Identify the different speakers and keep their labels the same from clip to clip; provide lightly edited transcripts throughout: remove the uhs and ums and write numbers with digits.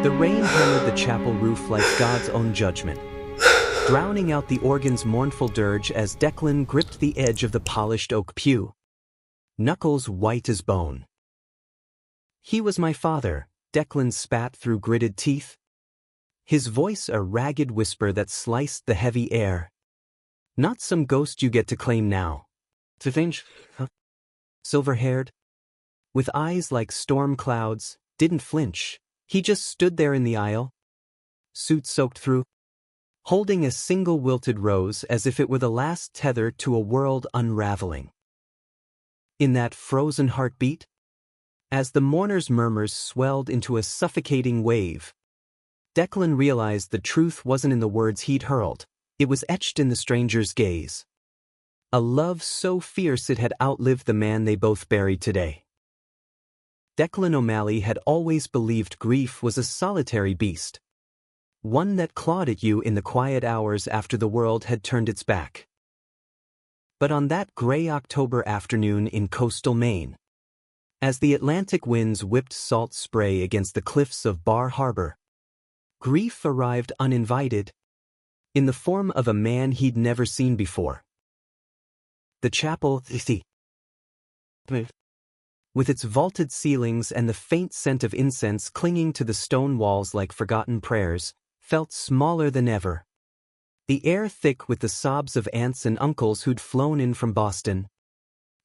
Speaker 1: The rain hammered the chapel roof like God's own judgment, drowning out the organ's mournful dirge as Declan gripped the edge of the polished oak pew, knuckles white as bone. "He was my father," Declan spat through gritted teeth, his voice a ragged whisper that sliced the heavy air. "Not some ghost you get to claim now. Silver-haired, with eyes like storm clouds, didn't flinch. He just stood there in the aisle, suit soaked through, holding a single wilted rose as if it were the last tether to a world unraveling. In that frozen heartbeat, as the mourner's murmurs swelled into a suffocating wave, Declan realized the truth wasn't in the words he'd hurled, it was etched in the stranger's gaze. A love so fierce it had outlived the man they both buried today. Declan O'Malley had always believed grief was a solitary beast, one that clawed at you in the quiet hours after the world had turned its back. But on that gray October afternoon in coastal Maine, as the Atlantic winds whipped salt spray against the cliffs of Bar Harbor, grief arrived uninvited, in the form of a man he'd never seen before. The chapel, with its vaulted ceilings and the faint scent of incense clinging to the stone walls like forgotten prayers, felt smaller than ever. The air thick with the sobs of aunts and uncles who'd flown in from Boston,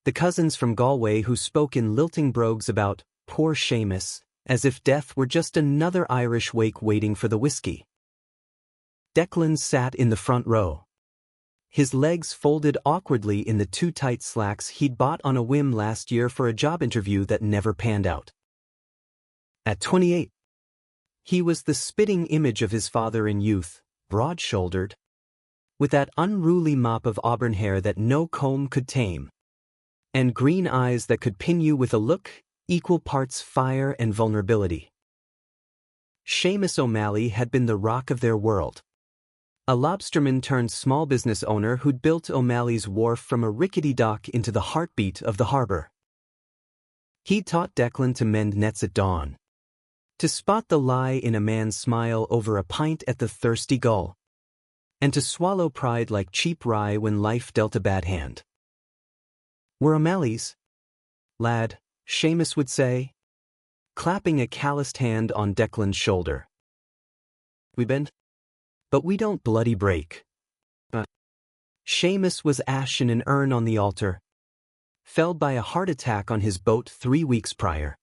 Speaker 1: the cousins from Galway who spoke in lilting brogues about poor Seamus, as if death were just another Irish wake waiting for the whiskey. Declan sat in the front row, his legs folded awkwardly in the too tight slacks he'd bought on a whim last year for a job interview that never panned out. At 28, he was the spitting image of his father in youth, broad-shouldered, with that unruly mop of auburn hair that no comb could tame, and green eyes that could pin you with a look equal parts fire and vulnerability. Seamus O'Malley had been the rock of their world, a lobsterman turned small business owner who'd built O'Malley's wharf from a rickety dock into the heartbeat of the harbor. He'd taught Declan to mend nets at dawn, to spot the lie in a man's smile over a pint at the Thirsty Gull, and to swallow pride like cheap rye when life dealt a bad hand. "We're O'Malley's, lad," Seamus would say, clapping a calloused hand on Declan's shoulder. "We bend, but we don't bloody break." Seamus was ash in an urn on the altar, felled by a heart attack on his boat 3 weeks prior,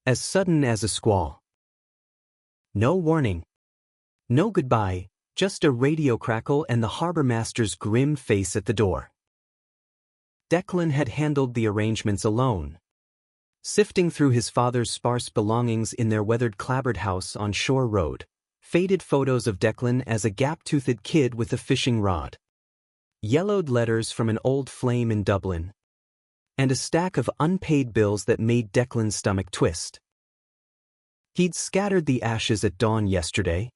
Speaker 1: as sudden as a squall. No warning, no goodbye, just a radio crackle and the harbor master's grim face at the door. Declan had handled the arrangements alone, sifting through his father's sparse belongings in their weathered clapboard house on Shore Road, faded photos of Declan as a gap-toothed kid with a fishing rod, yellowed letters from an old flame in Dublin, and a stack of unpaid bills that made Declan's stomach twist. He'd scattered the ashes at dawn yesterday,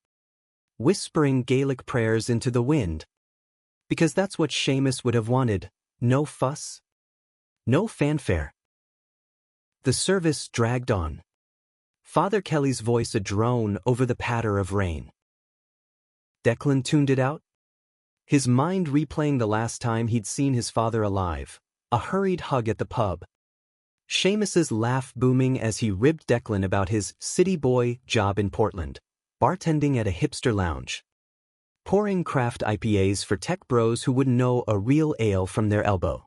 Speaker 1: whispering Gaelic prayers into the wind, because that's what Seamus would have wanted, no fuss, no fanfare. The service dragged on, Father Kelly's voice a drone over the patter of rain. Declan tuned it out, his mind replaying the last time he'd seen his father alive, a hurried hug at the pub, Seamus's laugh booming as he ribbed Declan about his city boy job in Portland, bartending at a hipster lounge, pouring craft IPAs for tech bros who wouldn't know a real ale from their elbow.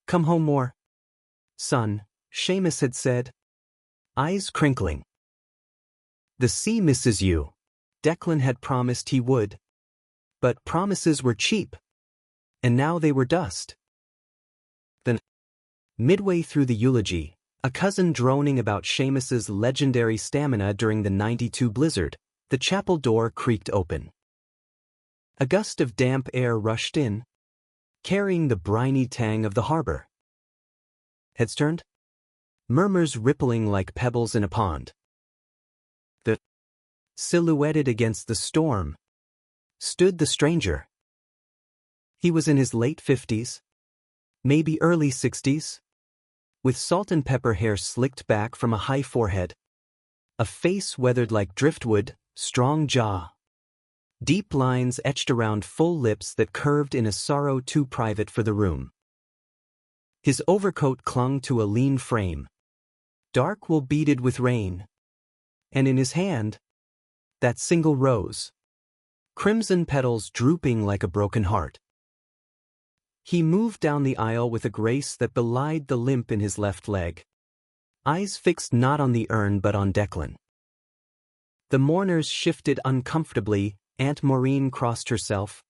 Speaker 1: "Come home more, son," Seamus had said, eyes crinkling. "The sea misses you," Declan had promised he would. But promises were cheap, and now they were dust. Then, midway through the eulogy, a cousin droning about Seamus's legendary stamina during the '92 blizzard, the chapel door creaked open. A gust of damp air rushed in, carrying the briny tang of the harbor. Heads turned, murmurs rippling like pebbles in a pond. Silhouetted against the storm, stood the stranger. He was in his late 50s, maybe early 60s, with salt and pepper hair slicked back from a high forehead, A face weathered like driftwood, strong jaw. Deep lines etched around full lips that curved in a sorrow too private for the room. His overcoat clung to a lean frame, dark wool beaded with rain. And in his hand, that single rose, crimson petals drooping like a broken heart. He moved down the aisle with a grace that belied the limp in his left leg, eyes fixed not on the urn but on Declan. The mourners shifted uncomfortably. Aunt Maureen crossed herself,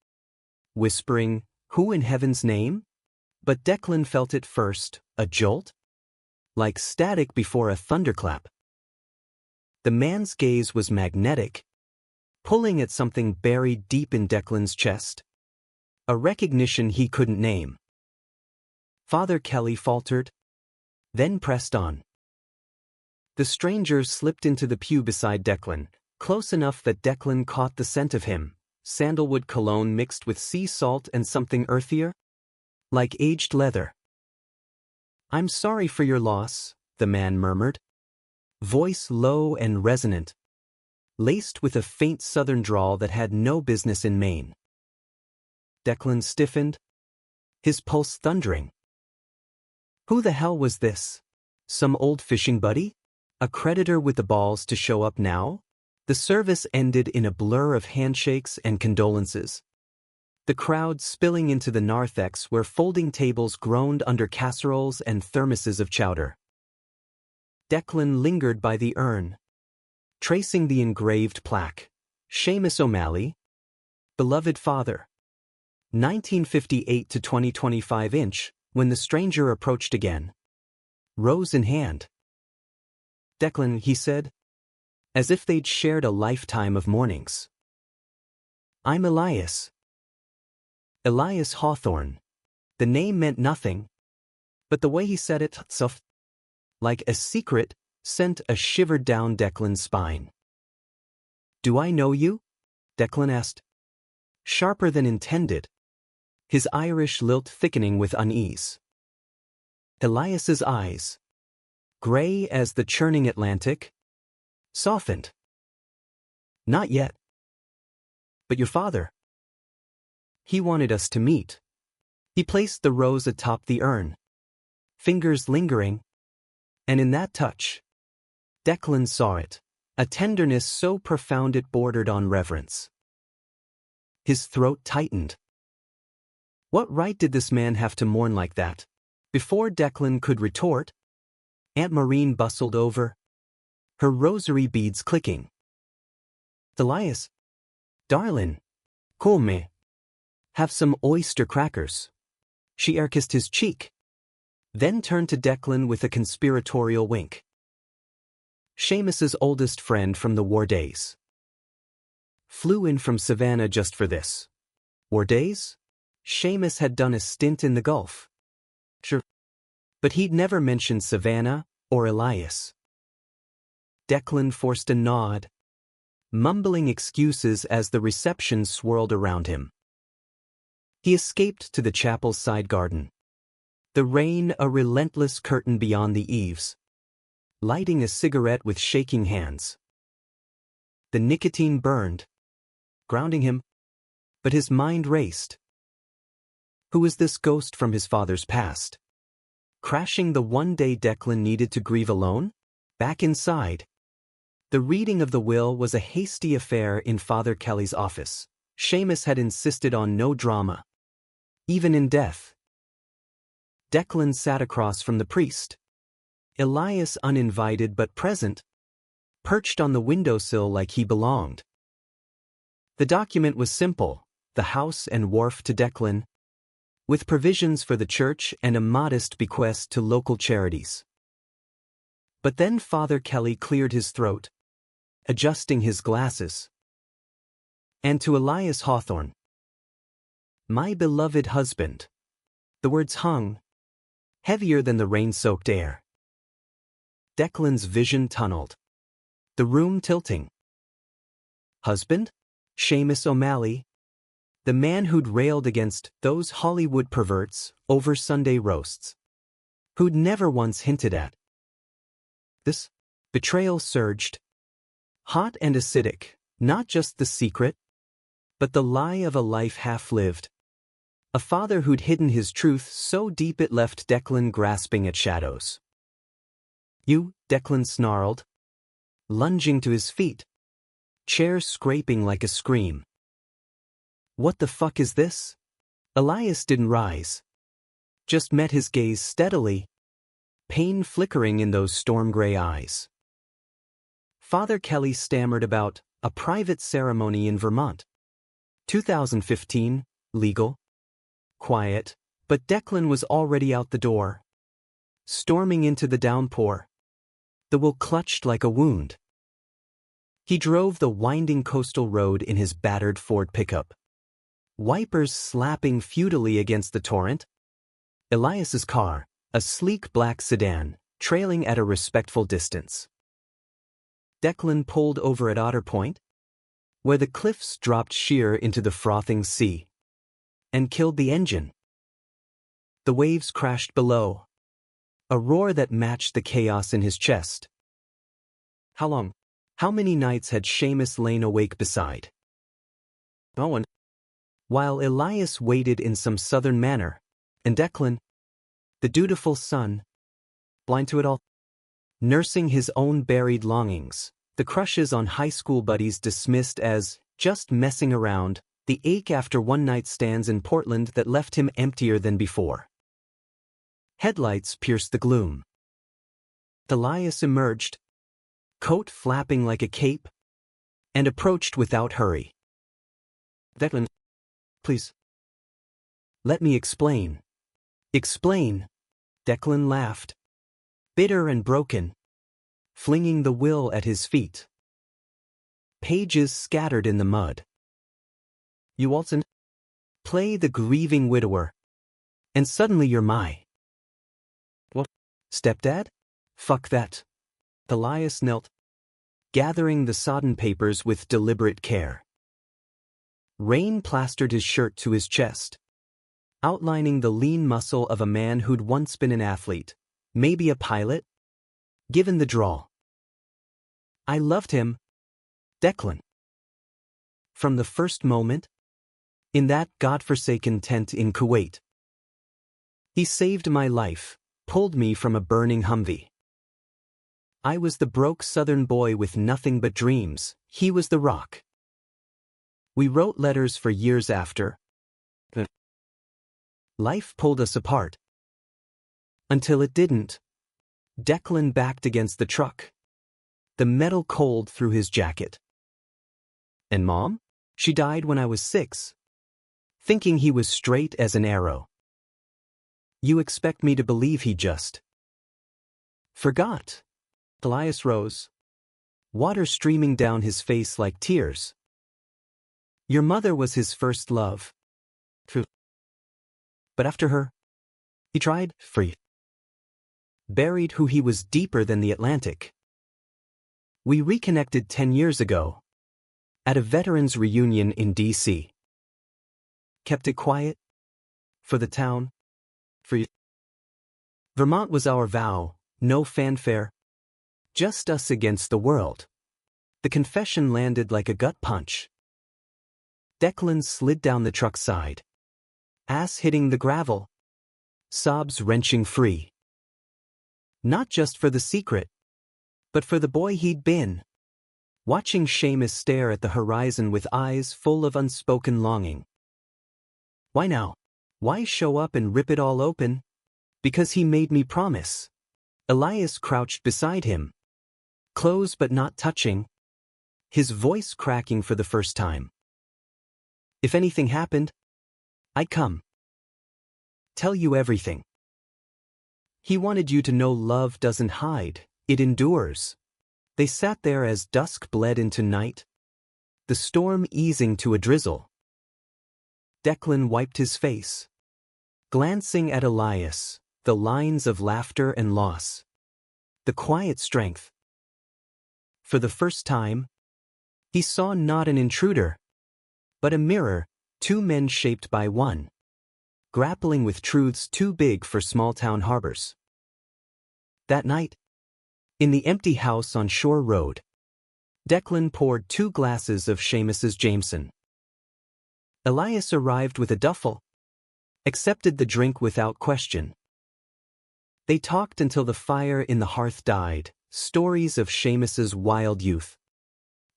Speaker 1: whispering, "Who in heaven's name?" But Declan felt it first, a jolt, like static before a thunderclap. The man's gaze was magnetic, pulling at something buried deep in Declan's chest, a recognition he couldn't name. Father Kelly faltered, then pressed on. The stranger slipped into the pew beside Declan, close enough that Declan caught the scent of him, sandalwood cologne mixed with sea salt and something earthier, like aged leather. "I'm sorry for your loss," the man murmured, voice low and resonant, laced with a faint southern drawl that had no business in Maine. Declan stiffened, his pulse thundering. Who the hell was this? Some old fishing buddy? A creditor with the balls to show up now? The service ended in a blur of handshakes and condolences, the crowd spilling into the narthex where folding tables groaned under casseroles and thermoses of chowder. Declan lingered by the urn, tracing the engraved plaque. Seamus O'Malley, beloved father. 1958 to 2025 inch, when the stranger approached again, rose in hand. "Declan," he said, as if they'd shared a lifetime of mornings. "I'm Elias." Elias Hawthorne. The name meant nothing, but the way he said it, soft, like a secret, sent a shiver down Declan's spine. "Do I know you?" Declan asked, sharper than intended, his Irish lilt thickening with unease. Elias's eyes, gray as the churning Atlantic, softened. "Not yet." "But your father?" "He wanted us to meet." He placed the rose atop the urn, fingers lingering, and in that touch, Declan saw it, a tenderness so profound it bordered on reverence. His throat tightened. What right did this man have to mourn like that? Before Declan could retort, Aunt Maureen bustled over, her rosary beads clicking. "Elias, darlin', come. Have some oyster crackers." She air-kissed his cheek, then turned to Declan with a conspiratorial wink. Seamus's oldest friend from the war days. Flew in from Savannah just for this. War days? Seamus had done a stint in the Gulf. Sure. But he'd never mentioned Savannah or Elias. Declan forced a nod, mumbling excuses as the reception swirled around him. He escaped to the chapel's side garden, the rain a relentless curtain beyond the eaves, lighting a cigarette with shaking hands. The nicotine burned, grounding him, but his mind raced. Who was this ghost from his father's past? Crashing the one day Declan needed to grieve alone? Back inside, the reading of the will was a hasty affair in Father Kelly's office. Seamus had insisted on no drama, even in death. Declan sat across from the priest, Elias uninvited but present, perched on the windowsill like he belonged. The document was simple, the house and wharf to Declan, with provisions for the church and a modest bequest to local charities. But then Father Kelly cleared his throat, adjusting his glasses. "And to Elias Hawthorne, my beloved husband." The words hung, heavier than the rain-soaked air. Declan's vision tunneled, the room tilting. Husband? Seamus O'Malley, the man who'd railed against those Hollywood perverts over Sunday roasts, who'd never once hinted at. This betrayal surged, Hot and acidic, not just the secret, but the lie of a life half-lived. A father who'd hidden his truth so deep it left Declan grasping at shadows. "You," Declan snarled, lunging to his feet, chair scraping like a scream. "What the fuck is this?" Elias didn't rise. Just met his gaze steadily, pain flickering in those storm-gray eyes. Father Kelly stammered about a private ceremony in Vermont. 2015, legal, quiet, but Declan was already out the door, storming into the downpour. The will clutched like a wound. He drove the winding coastal road in his battered Ford pickup, wipers slapping futilely against the torrent. Elias's car, a sleek black sedan, trailing at a respectful distance. Declan pulled over at Otter Point, where the cliffs dropped sheer into the frothing sea, and killed the engine. The waves crashed below, a roar that matched the chaos in his chest. How long? How many nights had Seamus lain awake beside Owen, while Elias waited in some southern manner, and Declan, the dutiful son, blind to it all, nursing his own buried longings, the crushes on high school buddies dismissed as just messing around, the ache after one-night stands in Portland that left him emptier than before. Headlights pierced the gloom. Elias emerged, coat flapping like a cape, and approached without hurry. "Declan, please. Let me explain." "Explain?" Declan laughed, bitter and broken, flinging the will at his feet. Pages scattered in the mud. "You Walton, play the grieving widower, and suddenly you're my..." "What? Stepdad? Fuck that." Elias knelt, gathering the sodden papers with deliberate care. Rain plastered his shirt to his chest, outlining the lean muscle of a man who'd once been an athlete, maybe a pilot, given the draw. "I loved him, Declan. From the first moment, in that godforsaken tent in Kuwait. He saved my life, pulled me from a burning Humvee. I was the broke southern boy with nothing but dreams, he was the rock. We wrote letters for years after. Life pulled us apart. Until it didn't." Declan backed against the truck, the metal cold through his jacket. "And Mom? She died when I was 6. Thinking he was straight as an arrow. You expect me to believe he just forgot?" Elias rose, water streaming down his face like tears. "Your mother was his first love. True. But after her, he tried free. Buried who he was deeper than the Atlantic. We reconnected 10 years ago, at a veterans reunion in D.C. Kept it quiet, for the town, for you. Vermont was our vow, no fanfare, just us against the world." The confession landed like a gut punch. Declan slid down the truck's side, ass hitting the gravel, sobs wrenching free. Not just for the secret, but for the boy he'd been, watching Seamus stare at the horizon with eyes full of unspoken longing. Why now? Why show up and rip it all open? Because he made me promise. Elias crouched beside him, close but not touching, his voice cracking for the first time. "If anything happened, I'd come. Tell you everything." He wanted you to know love doesn't hide, it endures. They sat there as dusk bled into night, the storm easing to a drizzle. Declan wiped his face, glancing at Elias, the lines of laughter and loss, the quiet strength. For the first time, he saw not an intruder, but a mirror, two men shaped by one, grappling with truths too big for small-town harbors. That night, in the empty house on Shore Road, Declan poured 2 glasses of Seamus's Jameson. Elias arrived with a duffel, accepted the drink without question. They talked until the fire in the hearth died, stories of Seamus's wild youth.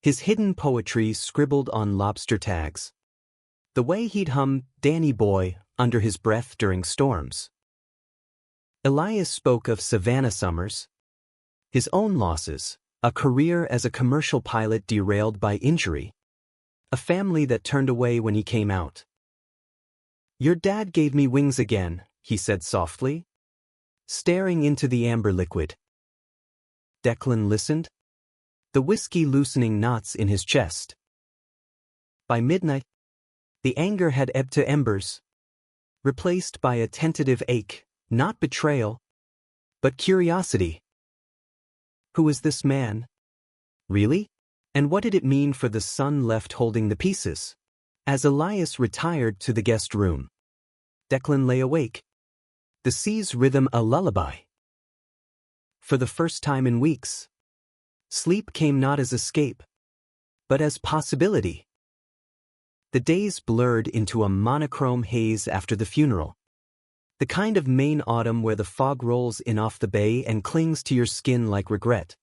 Speaker 1: His hidden poetry scribbled on lobster tags. The way he'd hum "Danny Boy" under his breath during storms. Elias spoke of Savannah summers, his own losses, a career as a commercial pilot derailed by injury, a family that turned away when he came out. "Your dad gave me wings again," he said softly, staring into the amber liquid. Declan listened, the whiskey loosening knots in his chest. By midnight, the anger had ebbed to embers, replaced by a tentative ache, not betrayal, but curiosity. Who was this man? Really? And what did it mean for the son left holding the pieces? As Elias retired to the guest room, Declan lay awake, the sea's rhythm a lullaby. For the first time in weeks, sleep came not as escape, but as possibility. The days blurred into a monochrome haze after the funeral. The kind of Maine autumn where the fog rolls in off the bay and clings to your skin like regret.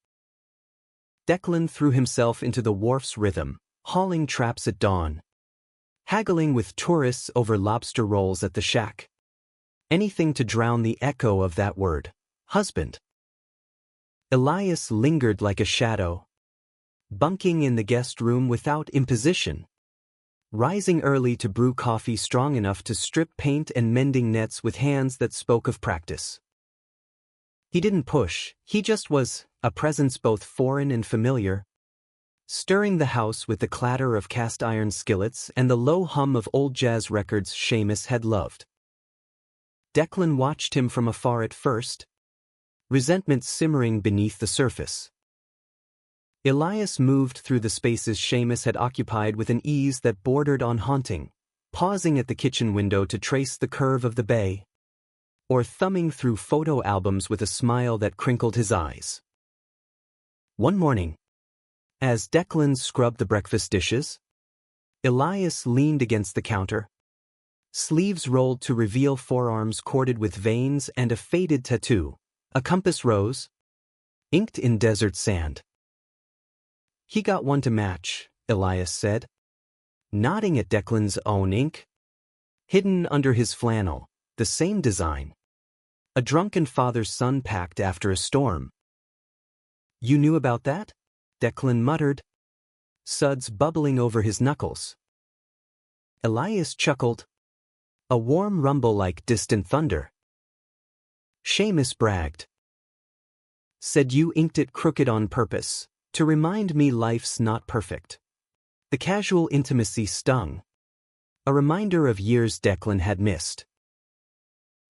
Speaker 1: Declan threw himself into the wharf's rhythm, hauling traps at dawn, haggling with tourists over lobster rolls at the shack. Anything to drown the echo of that word, husband. Elias lingered like a shadow, bunking in the guest room without imposition, rising early to brew coffee strong enough to strip paint and mending nets with hands that spoke of practice. He didn't push, he just was, a presence both foreign and familiar, stirring the house with the clatter of cast-iron skillets and the low hum of old jazz records Seamus had loved. Declan watched him from afar at first, resentment simmering beneath the surface. Elias moved through the spaces Seamus had occupied with an ease that bordered on haunting, pausing at the kitchen window to trace the curve of the bay, or thumbing through photo albums with a smile that crinkled his eyes. One morning, as Declan scrubbed the breakfast dishes, Elias leaned against the counter, sleeves rolled to reveal forearms corded with veins and a faded tattoo, a compass rose, inked in desert sand. "He got one to match," Elias said, nodding at Declan's own ink. Hidden under his flannel, the same design. A drunken father-son pact after a storm. "You knew about that?" Declan muttered, suds bubbling over his knuckles. Elias chuckled, a warm rumble like distant thunder. Seamus bragged. "Said you inked it crooked on purpose, to remind me life's not perfect." The casual intimacy stung, a reminder of years Declan had missed.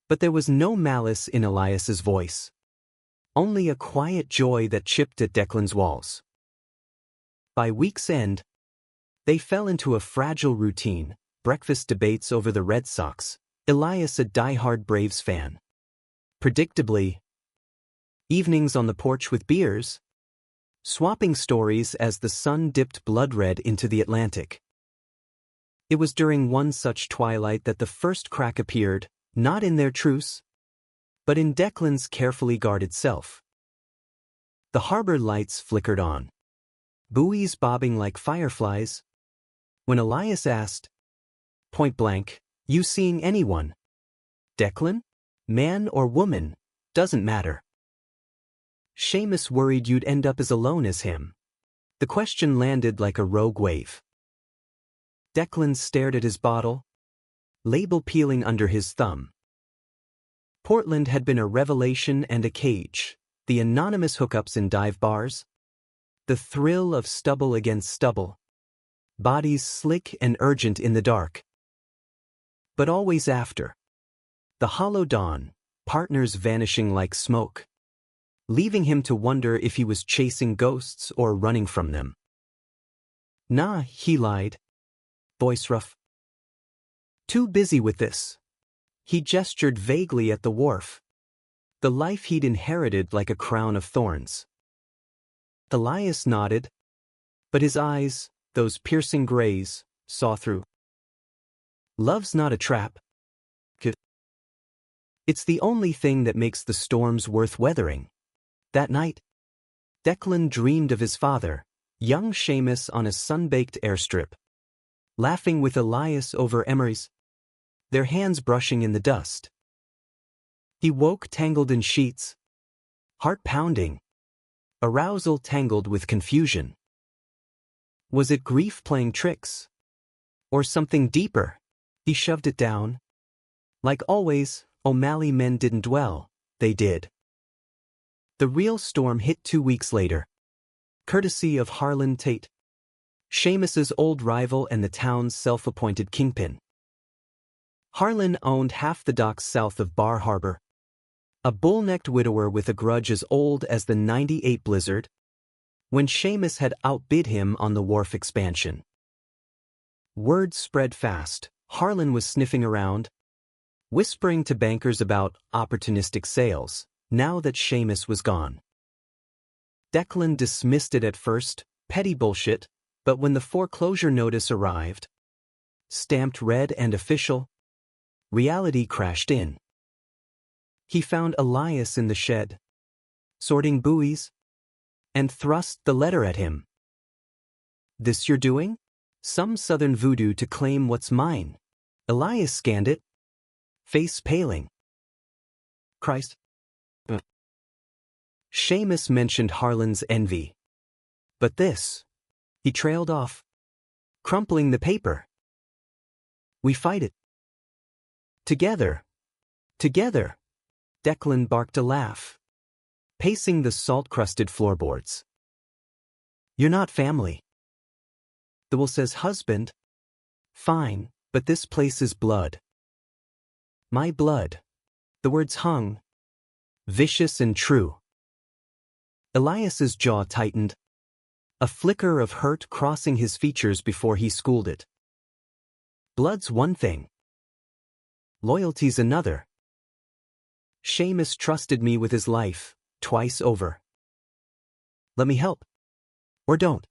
Speaker 1: But there was no malice in Elias's voice, only a quiet joy that chipped at Declan's walls. By week's end, they fell into a fragile routine, breakfast debates over the Red Sox, Elias a diehard Braves fan. Predictably, evenings on the porch with beers, swapping stories as the sun dipped blood-red into the Atlantic. It was during one such twilight that the first crack appeared, not in their truce, but in Declan's carefully guarded self. The harbor lights flickered on, buoys bobbing like fireflies, when Elias asked, point blank, "You seeing anyone?" "Declan? Man or woman, doesn't matter." Seamus worried you'd end up as alone as him. The question landed like a rogue wave. Declan stared at his bottle, label peeling under his thumb. Portland had been a revelation and a cage, the anonymous hookups in dive bars, the thrill of stubble against stubble, bodies slick and urgent in the dark. But always after. The hollow dawn, partners vanishing like smoke, leaving him to wonder if he was chasing ghosts or running from them. "Nah," he lied, voice rough. "Too busy with this." He gestured vaguely at the wharf, the life he'd inherited like a crown of thorns. Elias nodded, But his eyes, those piercing grays, saw through. Love's not a trap. It's the only thing that makes the storms worth weathering. That night, Declan dreamed of his father, young Seamus on a sun-baked airstrip, laughing with Elias over Emery's, their hands brushing in the dust. He woke tangled in sheets, heart pounding, arousal tangled with confusion. Was it grief playing tricks? Or something deeper? He shoved it down. Like always, O'Malley men didn't dwell, they did. The real storm hit 2 weeks later, courtesy of Harlan Tate, Seamus's old rival and the town's self-appointed kingpin. Harlan owned half the docks south of Bar Harbor, a bull-necked widower with a grudge as old as the '98 blizzard, when Seamus had outbid him on the wharf expansion. Word spread fast. Harlan was sniffing around, whispering to bankers about opportunistic sales, now that Seamus was gone. Declan dismissed it at first, petty bullshit, but when the foreclosure notice arrived, stamped red and official, reality crashed in. He found Elias in the shed, sorting buoys, and thrust the letter at him. "This you're doing? Some southern voodoo to claim what's mine." Elias scanned it, face paling. "Christ." Seamus mentioned Harlan's envy. "But this." He trailed off, crumpling the paper. "We fight it. Together. Together." Declan barked a laugh, pacing the salt-crusted floorboards. "You're not family." The will says husband. "Fine, but this place is blood." "My blood." The words hung, vicious and true. Elias's jaw tightened, a flicker of hurt crossing his features before he schooled it. "Blood's one thing. Loyalty's another. Seamus trusted me with his life, twice over. Let me help. Or don't.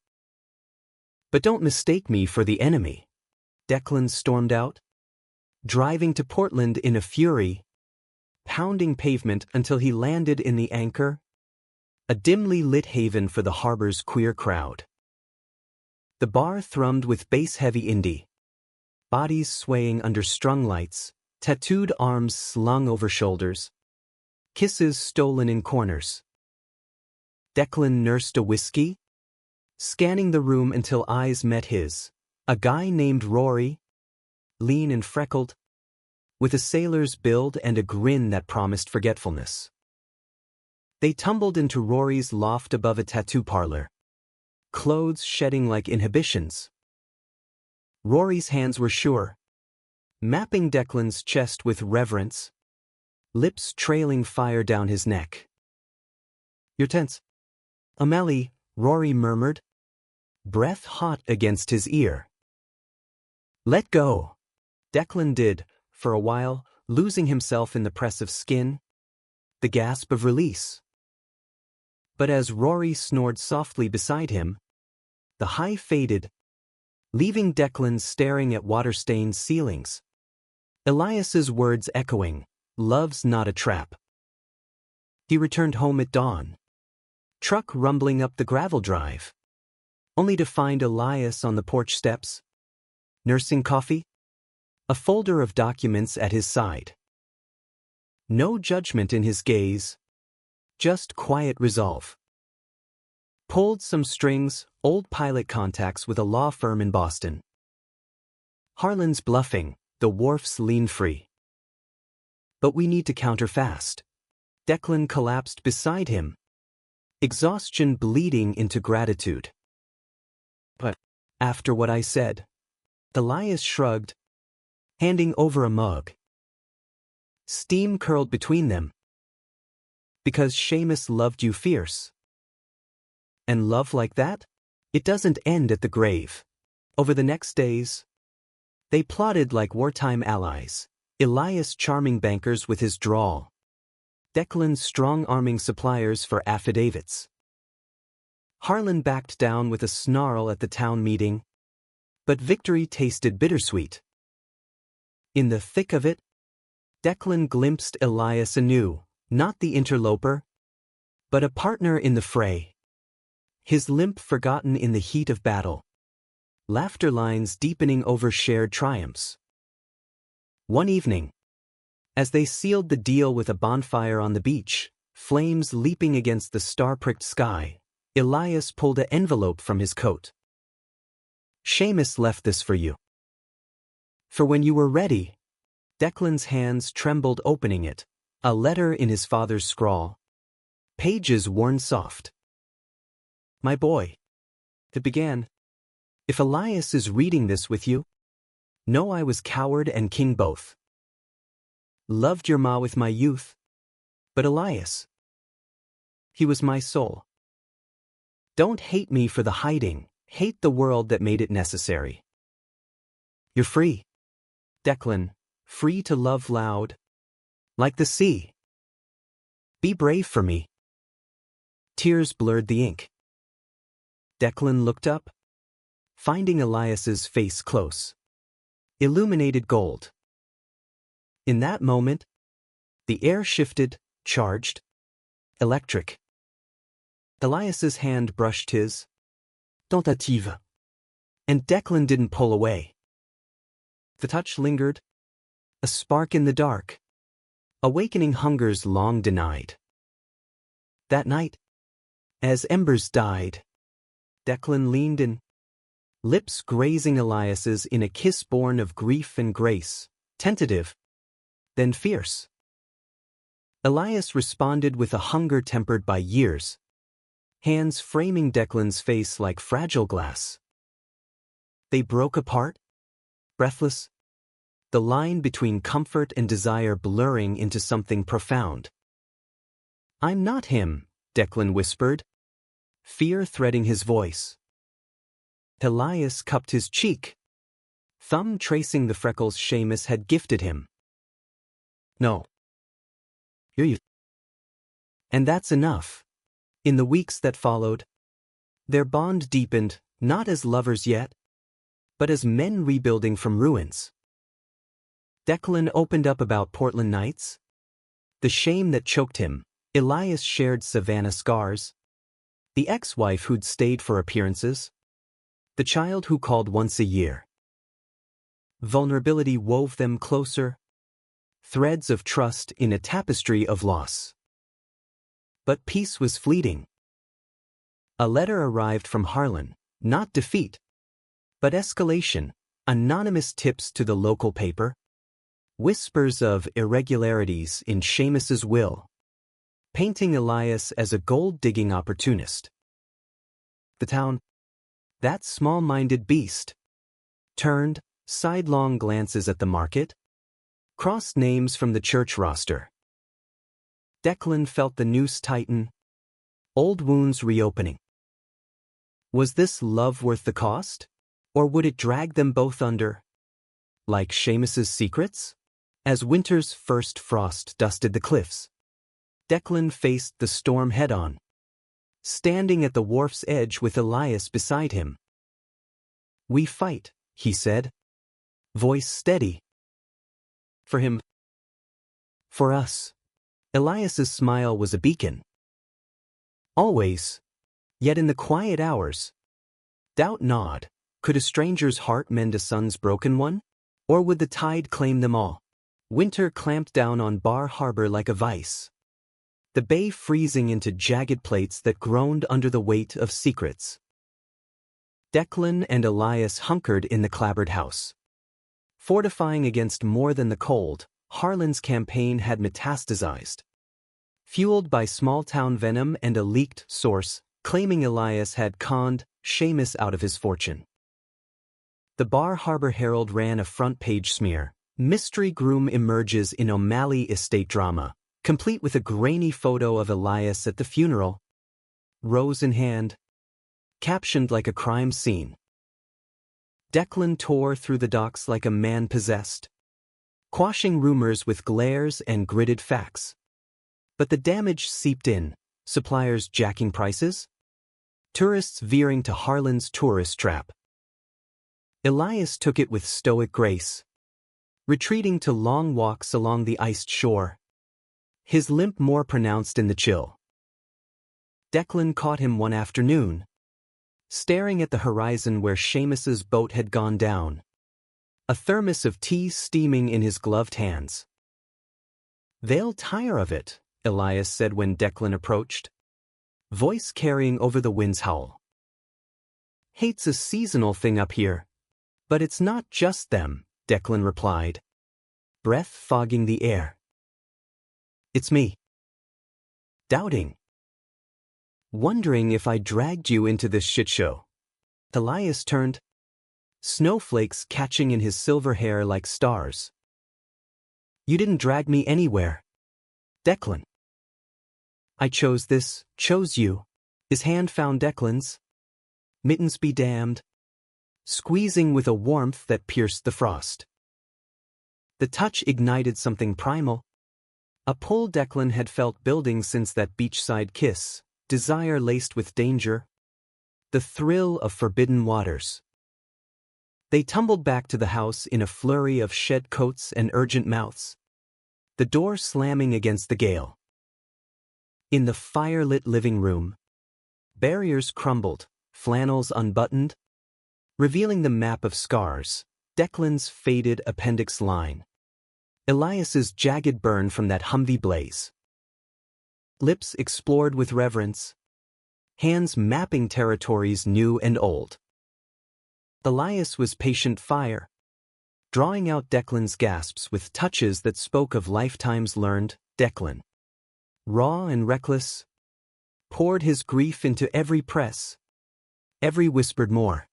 Speaker 1: But don't mistake me for the enemy." Declan stormed out, driving to Portland in a fury, pounding pavement until he landed in the Anchor, a dimly lit haven for the harbor's queer crowd. The bar thrummed with bass-heavy indie, bodies swaying under strung lights, tattooed arms slung over shoulders, kisses stolen in corners. Declan nursed a whiskey, scanning the room until eyes met his. A guy named Rory, lean and freckled, with a sailor's build and a grin that promised forgetfulness. They tumbled into Rory's loft above a tattoo parlor, clothes shedding like inhibitions. Rory's hands were sure, mapping Declan's chest with reverence, lips trailing fire down his neck. "You're tense." "O'Malley," Rory murmured, breath hot against his ear. "Let go." Declan did, for a while, losing himself in the press of skin, the gasp of release. But as Rory snored softly beside him, the high faded, leaving Declan staring at water-stained ceilings. Elias's words echoing, "Love's not a trap." He returned home at dawn, truck rumbling up the gravel drive, only to find Elias on the porch steps, nursing coffee, a folder of documents at his side. No judgment in his gaze, just quiet resolve. Pulled some strings, old pilot contacts with a law firm in Boston. Harlan's bluffing, the wharf's lean free. "But we need to counter fast." Declan collapsed beside him, exhaustion bleeding into gratitude. "But after what I said," Elias shrugged, handing over a mug. Steam curled between them. "Because Seamus loved you fierce. And love like that? It doesn't end at the grave." Over the next days, they plotted like wartime allies, Elias charming bankers with his drawl, Declan strong-arming suppliers for affidavits. Harlan backed down with a snarl at the town meeting, but victory tasted bittersweet. In the thick of it, Declan glimpsed Elias anew, not the interloper, but a partner in the fray. His limp forgotten in the heat of battle. Laughter lines deepening over shared triumphs. One evening, as they sealed the deal with a bonfire on the beach, flames leaping against the star-pricked sky, Elias pulled an envelope from his coat. "Seamus left this for you. For when you were ready." Declan's hands trembled opening it, a letter in his father's scrawl. Pages worn soft. "My boy," it began, "if Elias is reading this with you, know I was coward and king both. Loved your ma with my youth, but Elias, he was my soul. Don't hate me for the hiding, hate the world that made it necessary. You're free, Declan, free to love loud, like the sea. Be brave for me." Tears blurred the ink. Declan looked up, finding Elias's face close. Illuminated gold. In that moment, the air shifted, charged, electric. Elias's hand brushed his. Tentative. And Declan didn't pull away. The touch lingered, a spark in the dark, awakening hungers long denied. That night, as embers died, Declan leaned in, lips grazing Elias's in a kiss born of grief and grace, tentative, then fierce. Elias responded with a hunger tempered by years, hands framing Declan's face like fragile glass. They broke apart, breathless, the line between comfort and desire blurring into something profound. "I'm not him," Declan whispered, fear threading his voice. Elias cupped his cheek, thumb tracing the freckles Seamus had gifted him. "No. You're you." And that's enough. In the weeks that followed, their bond deepened, not as lovers yet, but as men rebuilding from ruins. Declan opened up about Portland nights, the shame that choked him. Elias shared Savannah scars, the ex-wife who'd stayed for appearances, the child who called once a year. Vulnerability wove them closer, threads of trust in a tapestry of loss. But peace was fleeting. A letter arrived from Harlan, not defeat, but escalation, anonymous tips to the local paper, whispers of irregularities in Seamus's will, painting Elias as a gold-digging opportunist. The town, that small-minded beast, turned sidelong glances at the market, crossed names from the church roster. Declan felt the noose tighten, old wounds reopening. Was this love worth the cost? Or would it drag them both under? Like Seamus's secrets? As winter's first frost dusted the cliffs, Declan faced the storm head-on, standing at the wharf's edge with Elias beside him. "We fight," he said, voice steady. "For him. For us." Elias's smile was a beacon. Always, yet in the quiet hours, doubt gnawed. Could a stranger's heart mend a son's broken one? Or would the tide claim them all? Winter clamped down on Bar Harbor like a vice, the bay freezing into jagged plates that groaned under the weight of secrets. Declan and Elias hunkered in the clapboard house. Fortifying against more than the cold, Harlan's campaign had metastasized. Fueled by small-town venom and a leaked source, claiming Elias had conned Seamus out of his fortune. The Bar Harbor Herald ran a front-page smear. Mystery groom emerges in O'Malley estate drama, complete with a grainy photo of Elias at the funeral, rose in hand, captioned like a crime scene. Declan tore through the docks like a man possessed, quashing rumors with glares and gritted facts. But the damage seeped in, suppliers jacking prices, Tourists veering to Harlan's tourist trap. Elias took it with stoic grace, retreating to long walks along the iced shore, his limp more pronounced in the chill. Declan caught him one afternoon, staring at the horizon where Seamus's boat had gone down, a thermos of tea steaming in his gloved hands. "They'll tire of it," Elias said when Declan approached, voice carrying over the wind's howl. "Hate's a seasonal thing up here. But it's not just them," Declan replied, breath fogging the air. "It's me." Doubting. "Wondering if I dragged you into this shitshow." Elias turned, snowflakes catching in his silver hair like stars. "You didn't drag me anywhere, Declan. I chose this, chose you." His hand found Declan's. Mittens be damned, squeezing with a warmth that pierced the frost. The touch ignited something primal, a pull Declan had felt building since that beachside kiss, desire laced with danger, the thrill of forbidden waters. They tumbled back to the house in a flurry of shed coats and urgent mouths, the door slamming against the gale. In the fire-lit living room, barriers crumbled, flannels unbuttoned, revealing the map of scars, Declan's faded appendix line, Elias's jagged burn from that Humvee blaze. Lips explored with reverence, hands mapping territories new and old. Elias was patient fire, drawing out Declan's gasps with touches that spoke of lifetimes learned. Declan, raw and reckless, poured his grief into every press, every whispered more.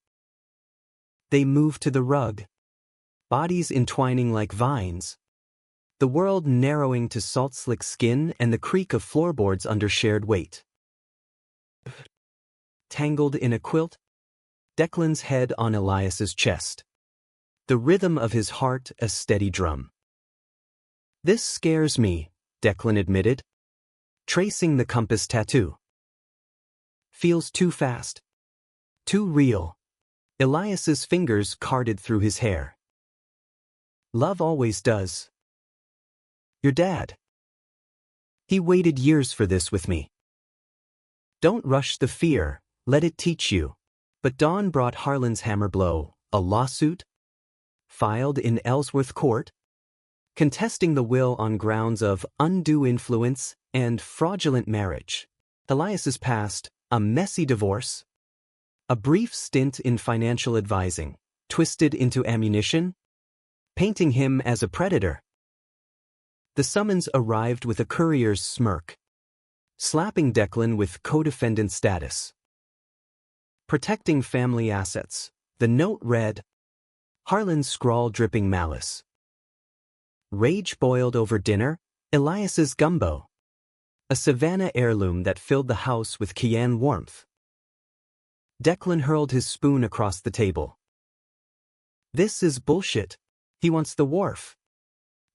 Speaker 1: They moved to the rug, bodies entwining like vines, the world narrowing to salt-slick skin and the creak of floorboards under shared weight. Tangled in a quilt, Declan's head on Elias's chest, the rhythm of his heart a steady drum. "This scares me," Declan admitted, tracing the compass tattoo. "Feels too fast, too real." Elias's fingers carded through his hair. "Love always does. Your dad. He waited years for this with me. Don't rush the fear, let it teach you." But dawn brought Harlan's hammer blow, a lawsuit, filed in Ellsworth Court, contesting the will on grounds of undue influence and fraudulent marriage. Elias's past, a messy divorce, a brief stint in financial advising, twisted into ammunition, painting him as a predator. The summons arrived with a courier's smirk, slapping Declan with co-defendant status. Protecting family assets, the note read, Harlan's scrawl dripping malice. Rage boiled over dinner, Elias's gumbo, a Savannah heirloom that filled the house with cayenne warmth. Declan hurled his spoon across the table. "This is bullshit. He wants the wharf."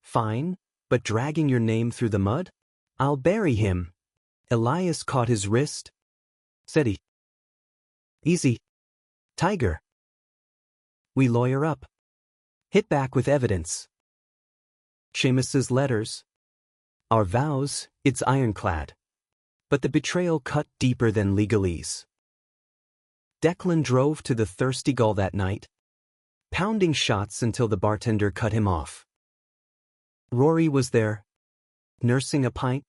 Speaker 1: "Fine, but dragging your name through the mud? I'll bury him." Elias caught his wrist. "Steady. Easy. Tiger. We lawyer up. Hit back with evidence. Seamus's letters. Our vows, it's ironclad. But the betrayal cut deeper than legalese." Declan drove to the Thirsty Gull that night, pounding shots until the bartender cut him off. Rory was there, nursing a pint,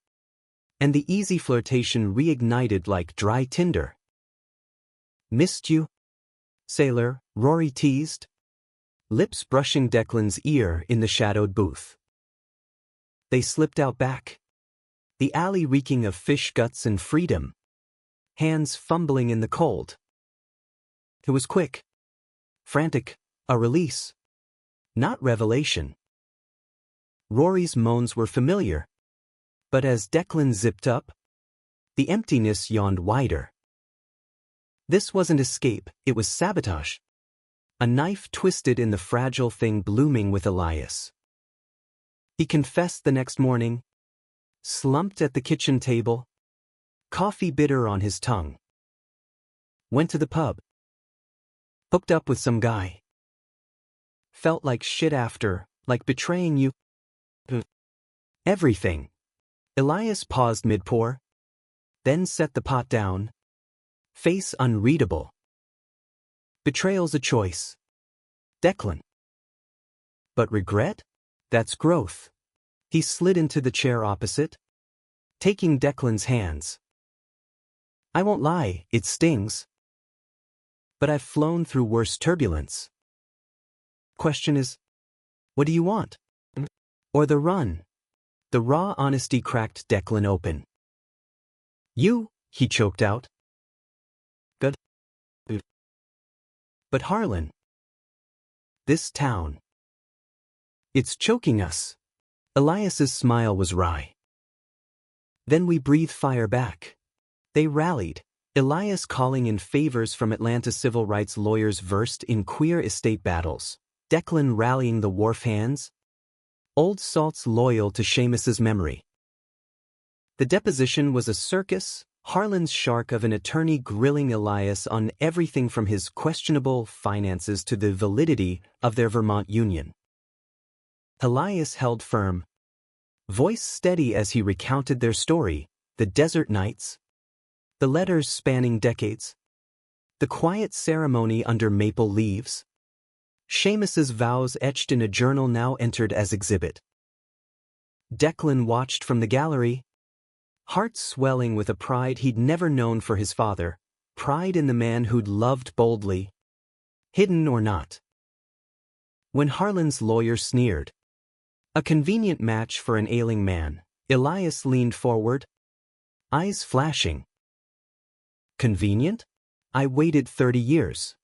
Speaker 1: and the easy flirtation reignited like dry tinder. "Missed you, sailor," Rory teased, lips brushing Declan's ear in the shadowed booth. They slipped out back, the alley reeking of fish guts and freedom, hands fumbling in the cold. It was quick, frantic, a release, not revelation. Rory's moans were familiar, but as Declan zipped up, the emptiness yawned wider. This wasn't escape, it was sabotage. A knife twisted in the fragile thing blooming with Elias. He confessed the next morning, slumped at the kitchen table, coffee bitter on his tongue. Went to the pub. Hooked up with some guy. Felt like shit after, like betraying you. Everything. Elias paused mid-pour. Then set the pot down. Face unreadable. Betrayal's a choice. Declan. But regret? That's growth. He slid into the chair opposite, taking Declan's hands. I won't lie, it stings. But I've flown through worse turbulence. Question is, what do you want? Or the run? The raw honesty cracked Declan open. You, he choked out. Good. But Harlan. This town. It's choking us. Elias's smile was wry. Then we breathe fire back. They rallied, Elias calling in favors from Atlanta civil rights lawyers versed in queer estate battles, Declan rallying the wharf hands, Old Salt's loyal to Seamus's memory. The deposition was a circus, Harlan's shark of an attorney grilling Elias on everything from his questionable finances to the validity of their Vermont union. Elias held firm, voice steady as he recounted their story, the desert nights, the letters spanning decades, the quiet ceremony under maple leaves, Seamus's vows etched in a journal now entered as exhibit. Declan watched from the gallery, heart swelling with a pride he'd never known for his father, pride in the man who'd loved boldly, hidden or not. When Harlan's lawyer sneered, a convenient match for an ailing man, Elias leaned forward, eyes flashing. Convenient? I waited 30 years.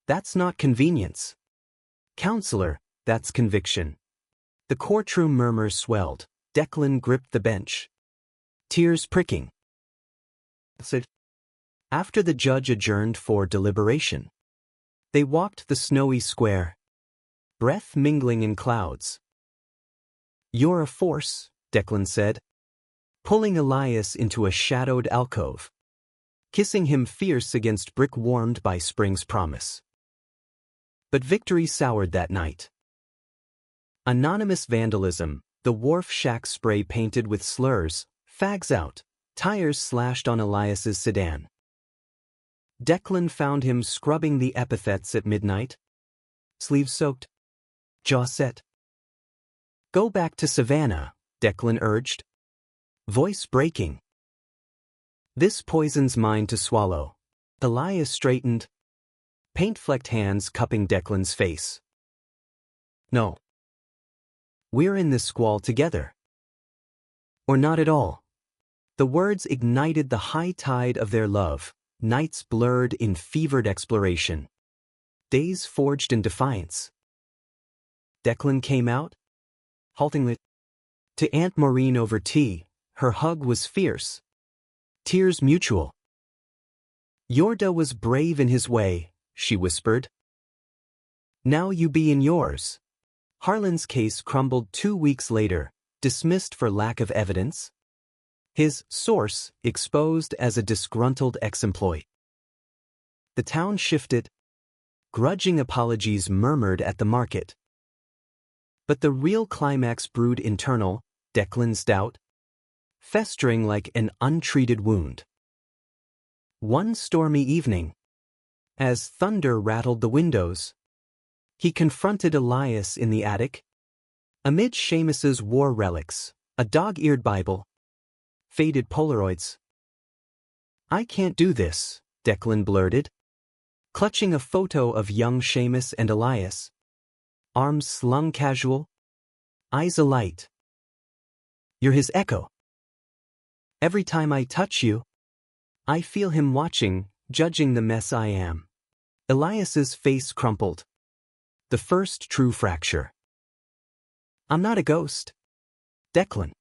Speaker 1: That's not convenience. Counselor, that's conviction. The courtroom murmurs swelled. Declan gripped the bench. Tears pricking. After the judge adjourned for deliberation, they walked the snowy square, breath mingling in clouds. You're a force, Declan said, pulling Elias into a shadowed alcove, kissing him fierce against brick warmed by spring's promise. But victory soured that night. Anonymous vandalism, the wharf shack spray painted with slurs, fags out, tires slashed on Elias's sedan. Declan found him scrubbing the epithets at midnight. Sleeves soaked. Jaw set. Go back to Savannah, Declan urged. Voice breaking. This poisons mine to swallow. Elias straightened, paint-flecked hands cupping Declan's face. No. We're in this squall together. Or not at all. The words ignited the high tide of their love, nights blurred in fevered exploration, days forged in defiance. Declan came out, haltingly, to Aunt Maureen over tea. Her hug was fierce. Tears mutual. Yorda was brave in his way, she whispered. Now you be in yours. Harlan's case crumbled 2 weeks later, dismissed for lack of evidence. His source exposed as a disgruntled ex-employee. The town shifted. Grudging apologies murmured at the market. But the real climax brewed internal, Declan's doubt, festering like an untreated wound. One stormy evening, as thunder rattled the windows, he confronted Elias in the attic. Amid Seamus's war relics, a dog-eared Bible, faded Polaroids. I can't do this, Declan blurted, clutching a photo of young Seamus and Elias, arms slung casual, eyes alight. You're his echo. Every time I touch you, I feel him watching, judging the mess I am. Elias's face crumpled. The first true fracture. I'm not a ghost. Declan.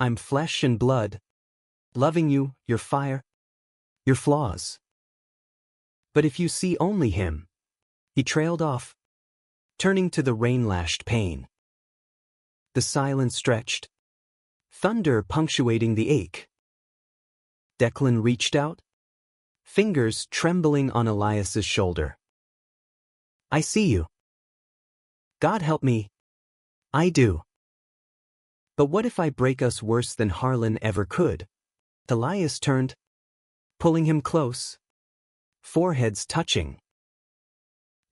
Speaker 1: I'm flesh and blood, loving you, your fire, your flaws. But if you see only him, he trailed off, turning to the rain-lashed pain. The silence stretched, thunder punctuating the ache. Declan reached out, fingers trembling on Elias's shoulder. I see you. God help me. I do. But what if I break us worse than Harlan ever could? Elias turned, pulling him close, foreheads touching.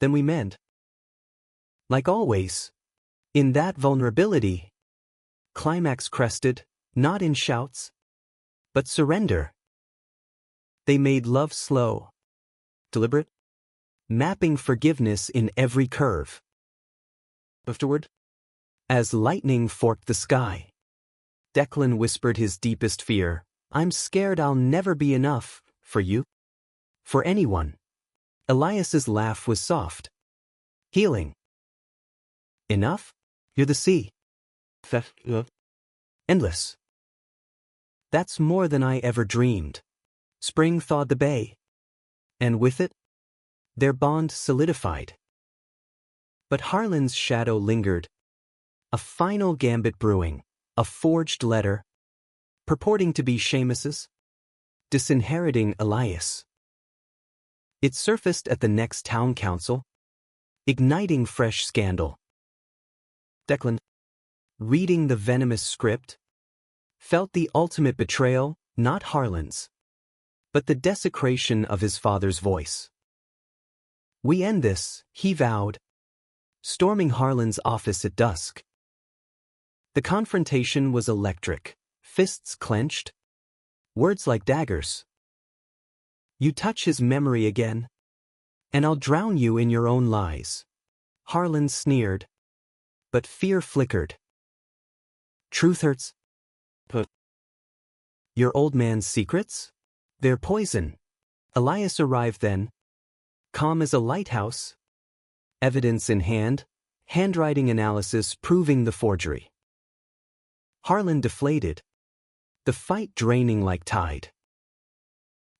Speaker 1: Then we mend. Like always. In that vulnerability. Climax crested, not in shouts, but surrender. They made love slow, deliberate, mapping forgiveness in every curve. Afterward, as lightning forked the sky, Declan whispered his deepest fear, I'm scared I'll never be enough, for you. For anyone. Elias's laugh was soft. Healing. Enough? You're the sea. Endless. That's more than I ever dreamed. Spring thawed the bay. And with it, their bond solidified. But Harlan's shadow lingered. A final gambit brewing, a forged letter, purporting to be Seamus's, disinheriting Elias. It surfaced at the next town council, igniting fresh scandal. Declan, reading the venomous script, felt the ultimate betrayal, not Harlan's, but the desecration of his father's voice. We end this, he vowed, storming Harlan's office at dusk. The confrontation was electric, fists clenched, words like daggers. You touch his memory again, and I'll drown you in your own lies. Harlan sneered, but fear flickered. Truth hurts. But your old man's secrets? They're poison. Elias arrived then, calm as a lighthouse, evidence in hand, handwriting analysis proving the forgery. Harlan deflated, the fight draining like tide.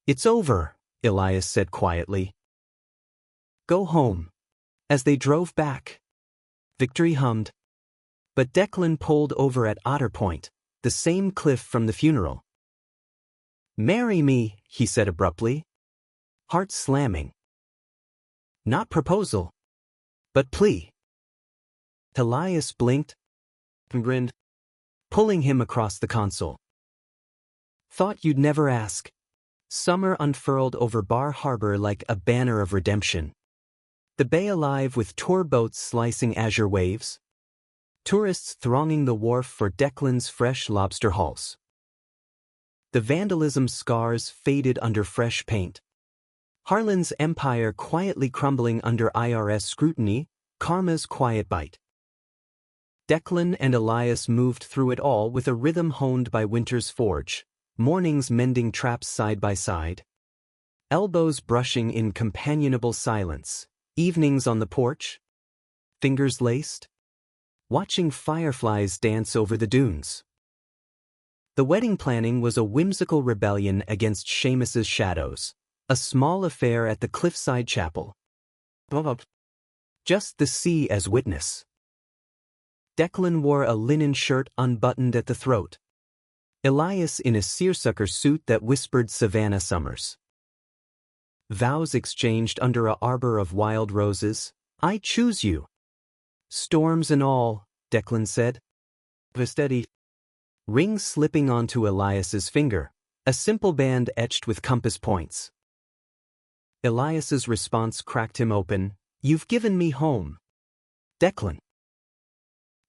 Speaker 1: It's over, Elias said quietly. Go home. As they drove back, victory hummed. But Declan pulled over at Otter Point, the same cliff from the funeral. Marry me, he said abruptly, heart slamming. Not proposal, but plea. Elias blinked and grinned, pulling him across the console. Thought you'd never ask. Summer unfurled over Bar Harbor like a banner of redemption. The bay alive with tour boats slicing azure waves. Tourists thronging the wharf for Declan's fresh lobster hauls. The vandalism scars faded under fresh paint. Harlan's empire quietly crumbling under IRS scrutiny, karma's quiet bite. Declan and Elias moved through it all with a rhythm honed by winter's forge, mornings mending traps side by side. Elbows brushing in companionable silence, evenings on the porch, fingers laced, watching fireflies dance over the dunes. The wedding planning was a whimsical rebellion against Seamus's shadows, a small affair at the cliffside chapel. Just the sea as witness. Declan wore a linen shirt unbuttoned at the throat. Elias in a seersucker suit that whispered Savannah summers. Vows exchanged under a arbor of wild roses. I choose you. Storms and all, Declan said. Steady. Ring slipping onto Elias's finger, a simple band etched with compass points. Elias's response cracked him open. You've given me home. Declan.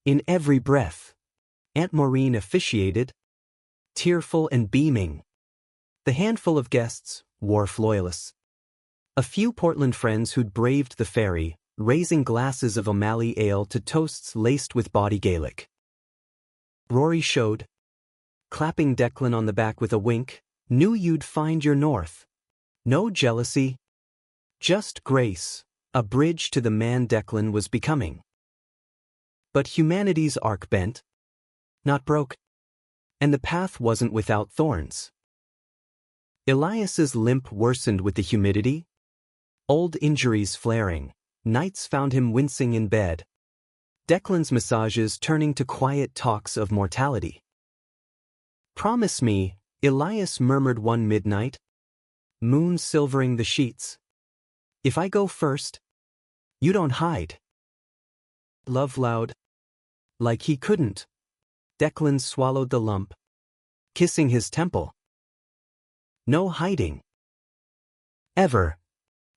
Speaker 1: In every breath. Aunt Maureen officiated, tearful and beaming. The handful of guests, wharf loyalists. A few Portland friends who'd braved the ferry, raising glasses of O'Malley ale to toasts laced with bawdy Gaelic. Rory showed, clapping Declan on the back with a wink, knew you'd find your north. No jealousy, just grace, a bridge to the man Declan was becoming. But humanity's arc bent, not broke, and the path wasn't without thorns. Elias's limp worsened with the humidity, old injuries flaring, nights found him wincing in bed. Declan's massages turning to quiet talks of mortality. Promise me, Elias murmured one midnight. moon silvering the sheets. If I go first, you don't hide. Love loud. Like he couldn't. Declan swallowed the lump, kissing his temple. No hiding. Ever.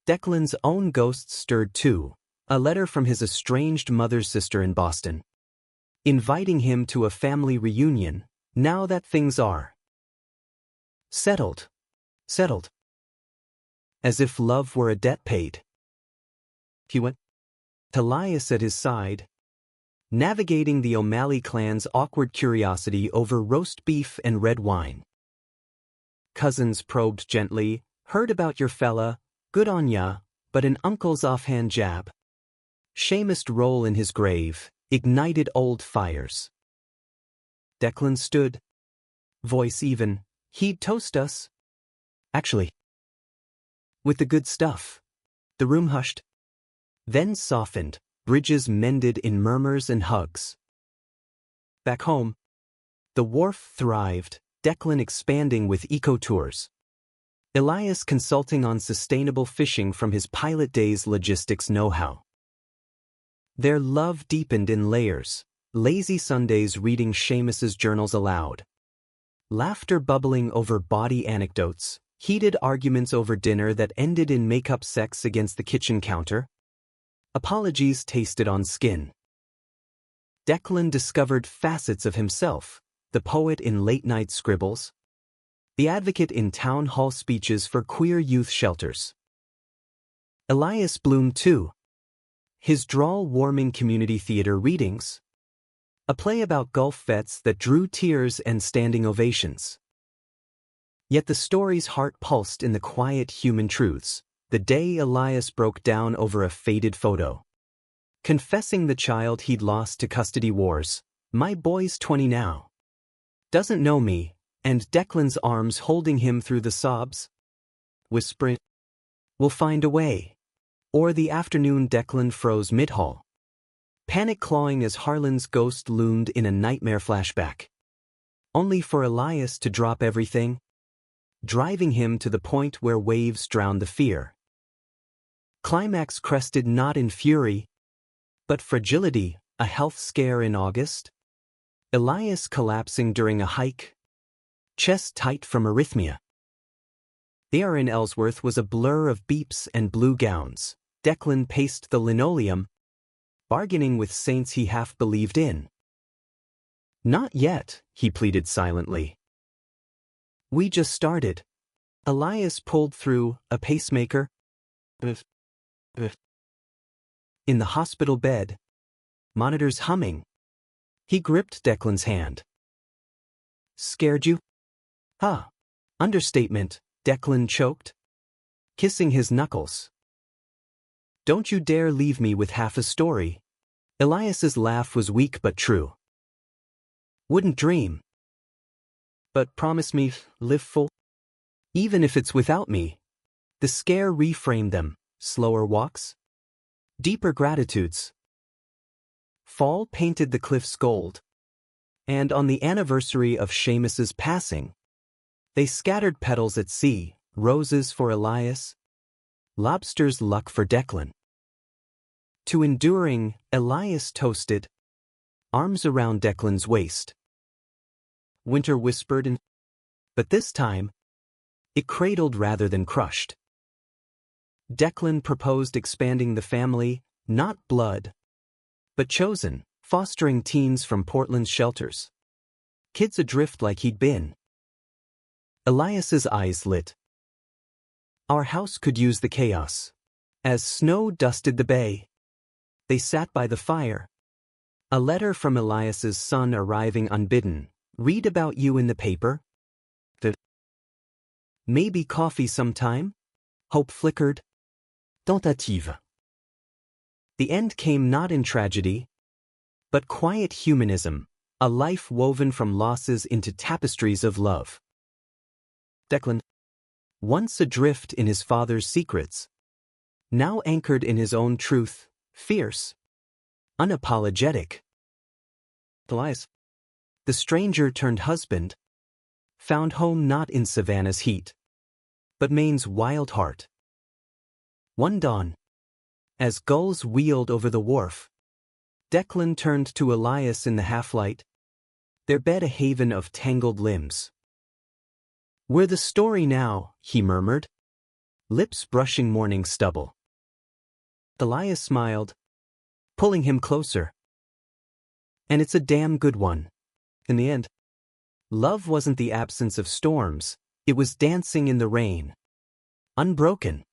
Speaker 1: Declan's own ghost stirred too, a letter from his estranged mother's sister in Boston, inviting him to a family reunion, now that things are settled. Settled. As if love were a debt paid. He went. Elias at his side, navigating the O'Malley clan's awkward curiosity over roast beef and red wine. Cousins probed gently, heard about your fella, good on ya, but an uncle's offhand jab. Seamused roll in his grave, ignited old fires. Declan stood. Voice even, he'd toast us. Actually. With the good stuff. The room hushed. Then softened, bridges mended in murmurs and hugs. Back home, the wharf thrived, Declan expanding with eco-tours. Elias consulting on sustainable fishing from his pilot days logistics know-how. Their love deepened in layers, lazy Sundays reading Seamus's journals aloud. Laughter bubbling over body anecdotes, heated arguments over dinner that ended in make-up sex against the kitchen counter. Apologies tasted on skin. Declan discovered facets of himself, the poet in late-night scribbles, the advocate in town hall speeches for queer youth shelters. Elias bloomed too. His drawl warming community theater readings, a play about Gulf vets that drew tears and standing ovations. Yet the story's heart pulsed in the quiet human truths. The day Elias broke down over a faded photo, confessing the child he'd lost to custody wars. My boy's 20 now. Doesn't know me, and Declan's arms holding him through the sobs. Whispering, we'll find a way. Or the afternoon Declan froze mid-haul, panic clawing as Harlan's ghost loomed in a nightmare flashback. Only for Elias to drop everything, driving him to the point where waves drowned the fear. Climax crested not in fury, but fragility, a health scare in August. Elias collapsing during a hike, chest tight from arrhythmia. The air in Ellsworth was a blur of beeps and blue gowns. Declan paced the linoleum, bargaining with saints he half believed in. Not yet, he pleaded silently. We just started. Elias pulled through, a pacemaker. In the hospital bed, monitors humming. He gripped Declan's hand. Scared you? Huh. Understatement, Declan choked, kissing his knuckles. Don't you dare leave me with half a story. Elias's laugh was weak but true. Wouldn't dream. But promise me, live full. Even if it's without me. The scare reframed them, slower walks, deeper gratitudes. Fall painted the cliffs gold. And on the anniversary of Seamus's passing, they scattered petals at sea, roses for Elias, lobster's luck for Declan. To enduring, Elias toasted, arms around Declan's waist. Winter whispered in, but this time, it cradled rather than crushed. Declan proposed expanding the family, not blood, but chosen, fostering teens from Portland's shelters. Kids adrift like he'd been. Elias's eyes lit. Our house could use the chaos. As snow dusted the bay, they sat by the fire. A letter from Elias's son arriving unbidden. Read about you in the paper? Maybe coffee sometime? Hope flickered. Tentative. The end came not in tragedy, but quiet humanism, a life woven from losses into tapestries of love. Declan, once adrift in his father's secrets, now anchored in his own truth, fierce, unapologetic. Elias, the stranger turned husband, found home not in Savannah's heat, but Maine's wild heart. One dawn, as gulls wheeled over the wharf, Declan turned to Elias in the half-light, their bed a haven of tangled limbs. "We're the story now," he murmured, lips brushing morning stubble. Elias smiled, pulling him closer. "And it's a damn good one." In the end, love wasn't the absence of storms, it was dancing in the rain. Unbroken.